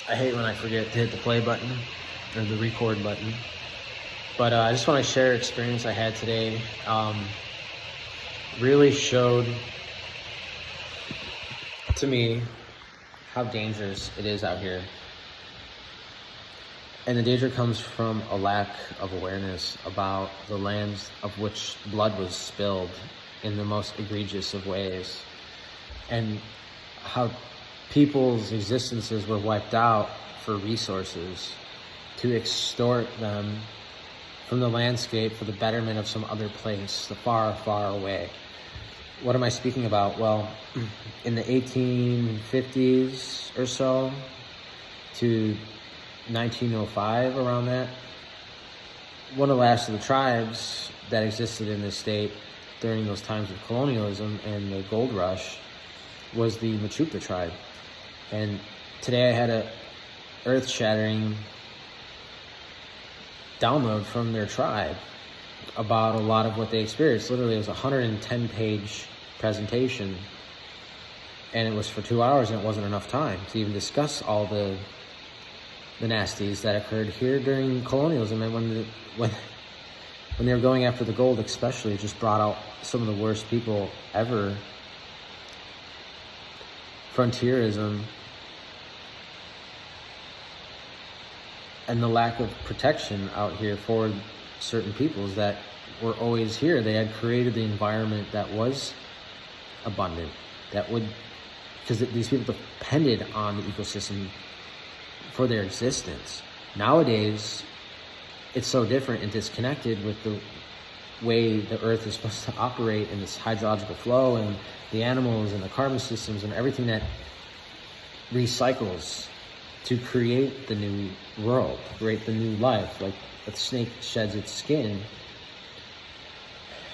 I hate when I forget to hit the play button or the record button. But I just want to share an experience I had today. Really showed to me how dangerous it is out here. And the danger comes from a lack of awareness about the lands of which blood was spilled in the most egregious of ways, and how people's existences were wiped out for resources to extort them from the landscape for the betterment of some other place, the far, far away. What am I speaking about? Well, in the 1850s or so to 1905, around that, one of the last of the tribes that existed in this state during those times of colonialism and the gold rush was the Machuca tribe. And today I had a earth-shattering download from their tribe about a lot of what they experienced. Literally, it was a 110-page presentation, and it was for 2 hours, and it wasn't enough time to even discuss all the nasties that occurred here during colonialism. And when they were going after the gold, especially, it just brought out some of the worst people ever. Frontierism and the lack of protection out here for certain peoples that were always here. They had created the environment that was abundant, that would, because these people depended on the ecosystem for their existence. Nowadays, it's so different and disconnected with the way the earth is supposed to operate in this hydrological flow and the animals and the carbon systems and everything that recycles to create the new world, create the new life. Like a snake sheds its skin.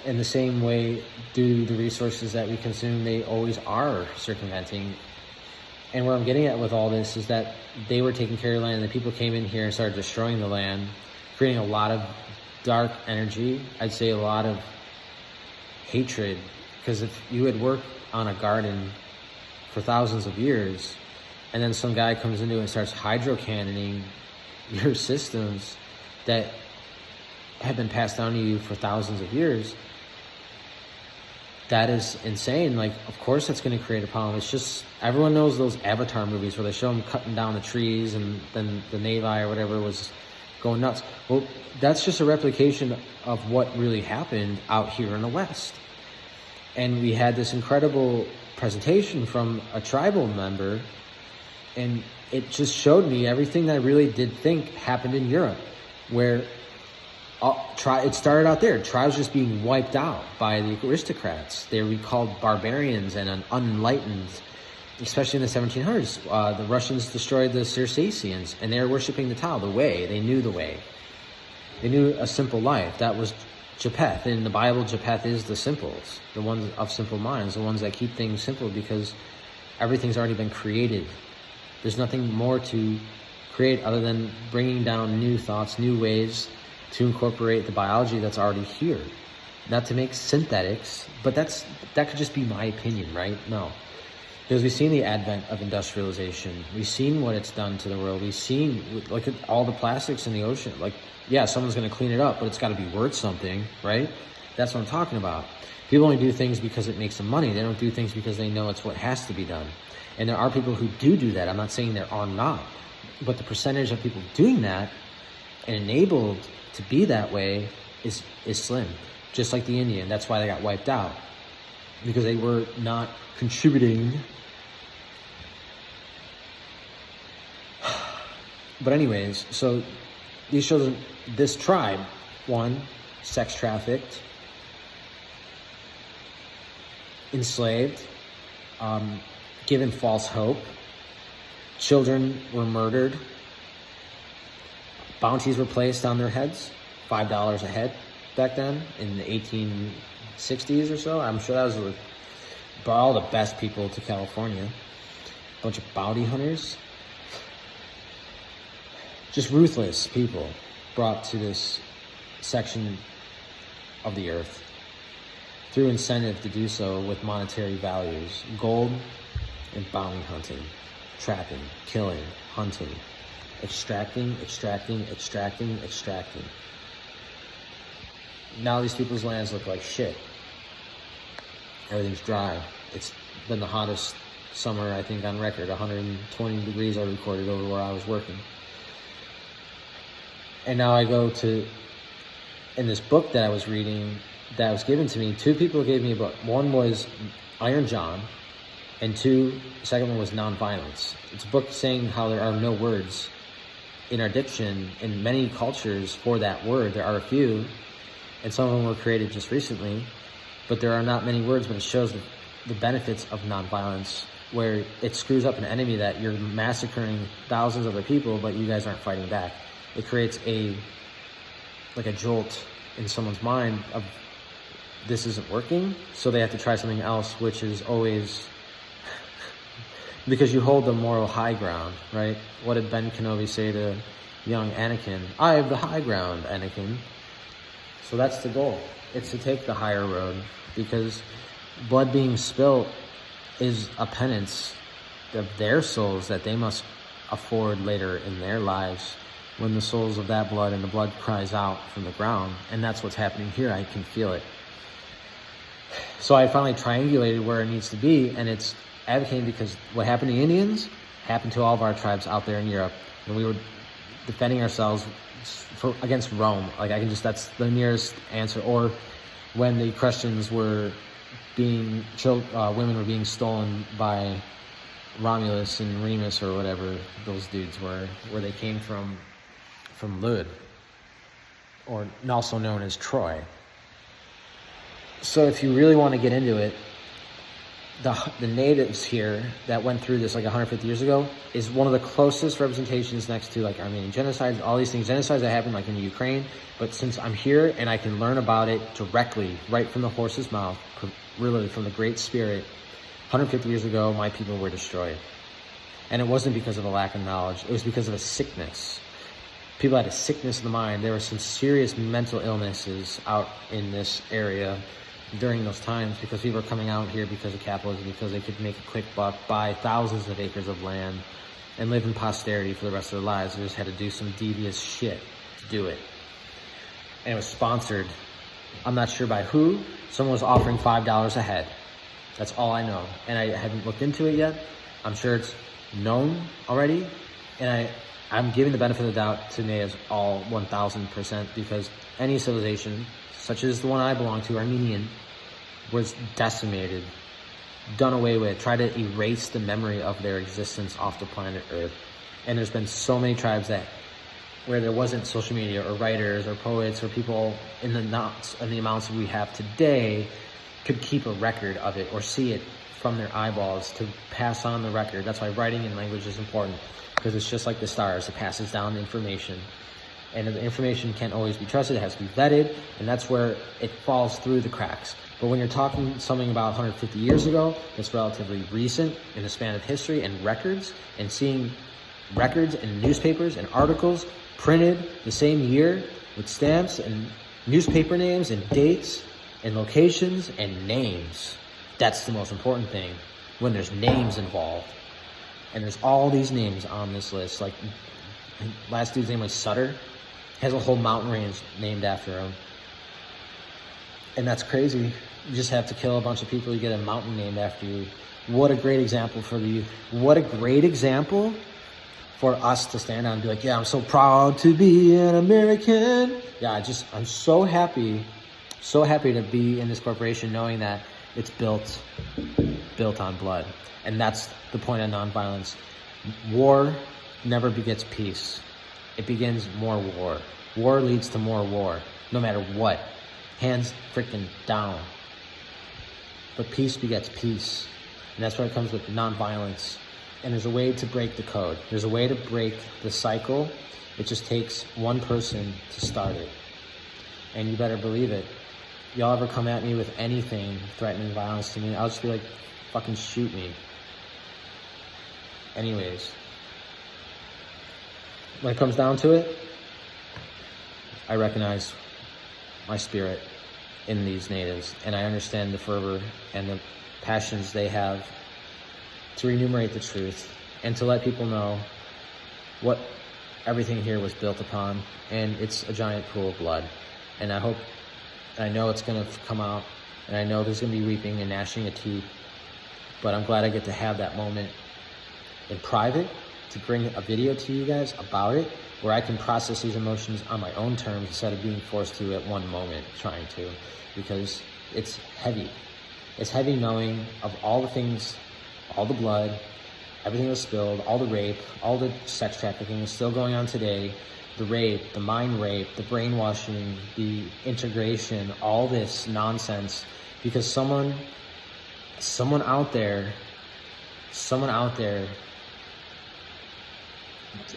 In the same way, do the resources that we consume, they always are circumventing. And where I'm getting at with all this is that they were taking care of land, and the people came in here and started destroying the land, creating a lot of dark energy. I'd say a lot of hatred, because if you had worked on a garden for thousands of years, and then some guy comes into it and starts hydrocannoning your systems that have been passed down to you for thousands of years, that is insane. Like, of course that's going to create a problem. It's just, everyone knows those Avatar movies where they show them cutting down the trees and then the Navy or whatever was going nuts. Well, that's just a replication of what really happened out here in the West. And we had this incredible presentation from a tribal member, and it just showed me everything that I really did think happened in Europe, where it started out there. Tribes just being wiped out by the aristocrats. They were called barbarians and unenlightened, especially in the 1700s. The Russians destroyed the Circassians, and they were worshiping the Tao, the way. They knew the way. They knew a simple life. That was Japheth. In the Bible, Japheth is the simples, the ones of simple minds, the ones that keep things simple because everything's already been created. There's nothing more to create other than bringing down new thoughts, new ways to incorporate the biology that's already here. Not to make synthetics, but that could just be my opinion, right? No. Because we've seen the advent of industrialization. We've seen what it's done to the world. We've seen, look at all the plastics in the ocean. Like, yeah, someone's going to clean it up, but it's got to be worth something, right? That's what I'm talking about. People only do things because it makes them money. They don't do things because they know it's what has to be done. And there are people who do that. I'm not saying there are not. But the percentage of people doing that and enabled to be that way is slim. Just like the Indian. That's why they got wiped out. Because they were not contributing. But anyways, so these children, this tribe, one, sex trafficked, enslaved, given false hope, children were murdered, bounties were placed on their heads, $5 a head back then in the 1860s or so. I'm sure that was brought all the best people to California. A bunch of bounty hunters. Just ruthless people brought to this section of the earth through incentive to do so with monetary values, gold and bounty hunting. trapping, killing, hunting, extracting. Now these people's lands look like shit. Everything's dry. It's been the hottest summer, I think, on record. 120 degrees I recorded over where I was working. And now I go to, in this book that I was reading, that was given to me, 2 people gave me a book. One was Iron John, and the second one was Nonviolence. It's a book saying how there are no words in our diction in many cultures for that word. There are a few, and some of them were created just recently, but there are not many words, but it shows the benefits of nonviolence, where it screws up an enemy that you're massacring thousands of other people, but you guys aren't fighting back. It creates a jolt in someone's mind of this isn't working, so they have to try something else, which is always because you hold the moral high ground, right? What did Ben Kenobi say to young Anakin? I have the high ground, Anakin. So that's the goal. It's to take the higher road, because blood being spilt is a penance of their souls that they must afford later in their lives, when the souls of that blood and the blood cries out from the ground. And that's what's happening here. I can feel it. So I finally triangulated where it needs to be, and it's advocating, because what happened to the Indians happened to all of our tribes out there in Europe, and we were defending ourselves against Rome. That's the nearest answer. Or when the Christians were women were being stolen by Romulus and Remus, or whatever those dudes were, where they came from Lud, or also known as Troy. So if you really want to get into it, the natives here that went through this 150 years ago is one of the closest representations, next to Armenian genocide, all these things, genocides that happened in Ukraine. But since I'm here and I can learn about it directly, right from the horse's mouth, really from the Great Spirit, 150 years ago, my people were destroyed. And it wasn't because of a lack of knowledge, it was because of a sickness. People had a sickness of the mind. There were some serious mental illnesses out in this area during those times, because people were coming out here because of capitalism, because they could make a quick buck, buy thousands of acres of land, and live in posterity for the rest of their lives. They just had to do some devious shit to do it. And it was sponsored, I'm not sure by who. Someone was offering $5 a head. That's all I know. And I haven't looked into it yet. I'm sure it's known already. And I'm giving the benefit of the doubt to natives all 1,000%, because any civilization, such as the one I belong to, Armenian, was decimated, done away with, try to erase the memory of their existence off the planet Earth. And there's been so many tribes where there wasn't social media, or writers, or poets, or people in the amounts we have today could keep a record of it, or see it from their eyeballs to pass on the record. That's why writing and language is important, because it's just like the stars. It passes down information. And the information can't always be trusted. It has to be vetted, and that's where it falls through the cracks. But when you're talking something about 150 years ago, that's relatively recent in the span of history and records, and seeing records and newspapers and articles printed the same year with stamps and newspaper names and dates and locations and names. That's the most important thing, when there's names involved. And there's all these names on this list. Last dude's name was Sutter. Has a whole mountain range named after him. And that's crazy. You just have to kill a bunch of people, you get a mountain named after you. What a great example for the youth. What a great example for us to stand on and be like, yeah, I'm so proud to be an American. Yeah, I'm so happy to be in this corporation, knowing that it's built on blood. And that's the point of nonviolence. War never begets peace. It begins more war. War leads to more war, no matter what. Hands freaking down. But peace begets peace. And that's where it comes with nonviolence. And there's a way to break the code. There's a way to break the cycle. It just takes one person to start it. And you better believe it. Y'all ever come at me with anything threatening violence to me, I'll just be like, fucking shoot me. Anyways. When it comes down to it, I recognize my spirit in these natives, and I understand the fervor and the passions they have to enumerate the truth and to let people know what everything here was built upon. And it's a giant pool of blood. And I know it's gonna come out, and I know there's gonna be weeping and gnashing of teeth, but I'm glad I get to have that moment in private, to bring a video to you guys about it, where I can process these emotions on my own terms instead of being forced to at one moment trying to, because it's heavy. It's heavy knowing of all the things, all the blood, everything that was spilled, all the rape, all the sex trafficking is still going on today, the rape, the mind rape, the brainwashing, the integration, all this nonsense, because someone out there,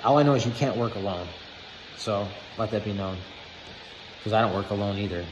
all I know is you can't work alone. So let that be known, because I don't work alone either.